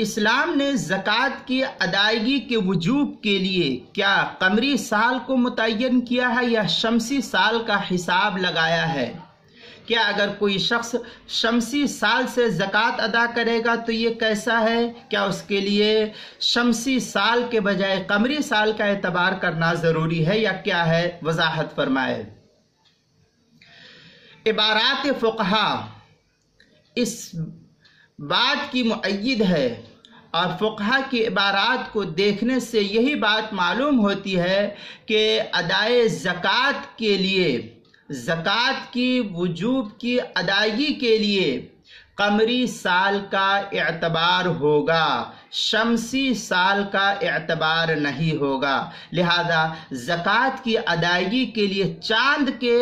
اسلام نے زکوٰۃ کی ادائیگی کے وجوب کے لیے کیا قمری سال کو متعین کیا ہے یا شمسی سال کا حساب لگایا ہے؟ کیا اگر کوئی شخص شمسی سال سے زکوٰۃ ادا کرے گا تو یہ کیسا ہے؟ کیا اس کے لیے شمسی سال کے بجائے قمری سال کا اعتبار کرنا ضروری ہے یا کیا ہے؟ وضاحت فرمائے۔ عبارات فقہا اس بات کی مؤید ہے اور فقہا کی عبارات کو دیکھنے سے یہی بات معلوم ہوتی ہے کہ ادائے زکوٰۃ کے لیے، زکوٰۃ کی وجوب کی ادائیگی کے لیے قمری سال کا اعتبار ہوگا، شمسی سال کا اعتبار نہیں ہوگا۔ لہذا زکوٰۃ کی ادائیگی کے لیے چاند کے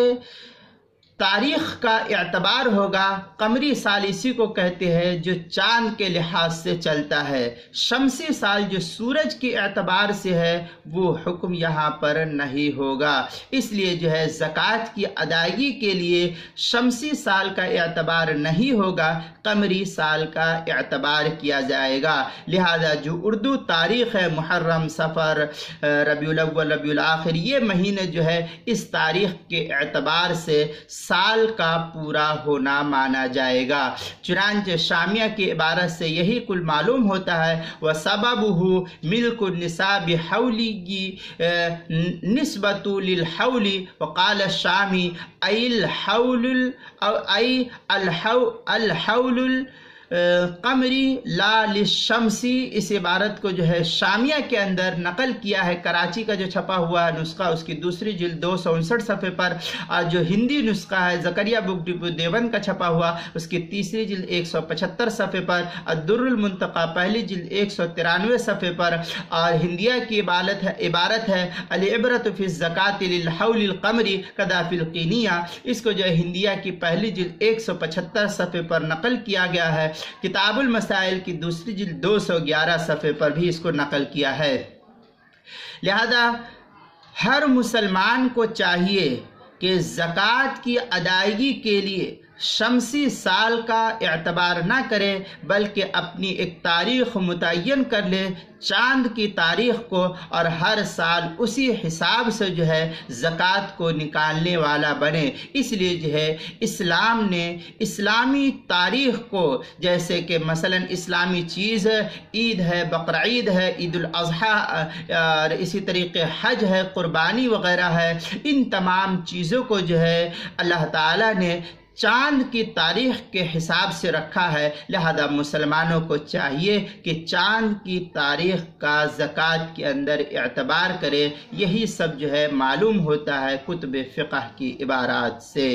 تاریخ کا اعتبار ہوگا۔ قمری سال اسی کو کہتے ہیں جو چاند کے لحاظ سے چلتا ہے۔ شمسی سال جو سورج کے اعتبار سے ہے وہ حکم یہاں پر نہیں ہوگا۔ اس لیے جو ہے زکوٰۃ کی ادائیگی کے لیے شمسی سال کا اعتبار نہیں ہوگا، قمری سال کا اعتبار کیا جائے گا۔ لہذا جو اردو تاریخ ہے، محرم، صفر، ربیع الاول، ربیع الآخر، یہ مہینے جو ہے اس تاریخ کے اعتبار سے سال کا پورا ہونا مانا جائے گا۔ چنانچہ شامیہ کی عبارت سے یہی کل معلوم ہوتا ہے، وَسَبَبُهُ مِلْكُ النِّسَاءِ بِحَوْلِهِ نِسْبَةُ لِلْحَوْلِ وقال الشامی الحول قمری لا للشمسی۔ اس عبارت کو جو ہے شامیہ کے اندر نقل کیا ہے، کراچی کا جو چھپا ہوا نسخہ اس کی دوسری جلد 259 صفحے پر، اور جو ہندی نسخہ ہے زکریا بک ڈپو دیوبند کا چھپا ہوا اس کی تیسری جلد 175 صفحے پر، الدر المنتقی پہلی جلد 193 صفحے پر، اور ہندیہ کی عبارت ہے العبرۃ فی الزکوٰۃ للحول القمری کذا فی القینیہ۔ اس کو جو ہے ہندیہ کی پہلی جلد 175 صفحے پر نقل کیا گیا ہے۔ کتاب المسائل کی دوسری جلد 211 صفحے پر بھی اس کو نقل کیا ہے۔ لہذا ہر مسلمان کو چاہیے کہ زکوٰۃ کی ادائیگی کے لیے شمسی سال کا اعتبار نہ کرے بلکہ اپنی ایک تاریخ متعین کر لے، چاند کی تاریخ کو، اور ہر سال اسی حساب سے جو ہے زکوٰۃ کو نکالنے والا بنے۔ اس لیے جو ہے اسلام نے اسلامی تاریخ کو، جیسے کہ مثلا اسلامی چیز عید ہے، بقرعید ہے، عید الاضحیٰ، اور اسی طریقے حج ہے، قربانی وغیرہ ہے، ان تمام چیزوں کو جو ہے اللہ تعالیٰ نے چاند کی تاریخ کے حساب سے رکھا ہے۔ لہذا مسلمانوں کو چاہیے کہ چاند کی تاریخ کا زکوٰۃ کے اندر اعتبار کرے۔ یہی سب جو ہے معلوم ہوتا ہے کتب فقہ کی عبارات سے۔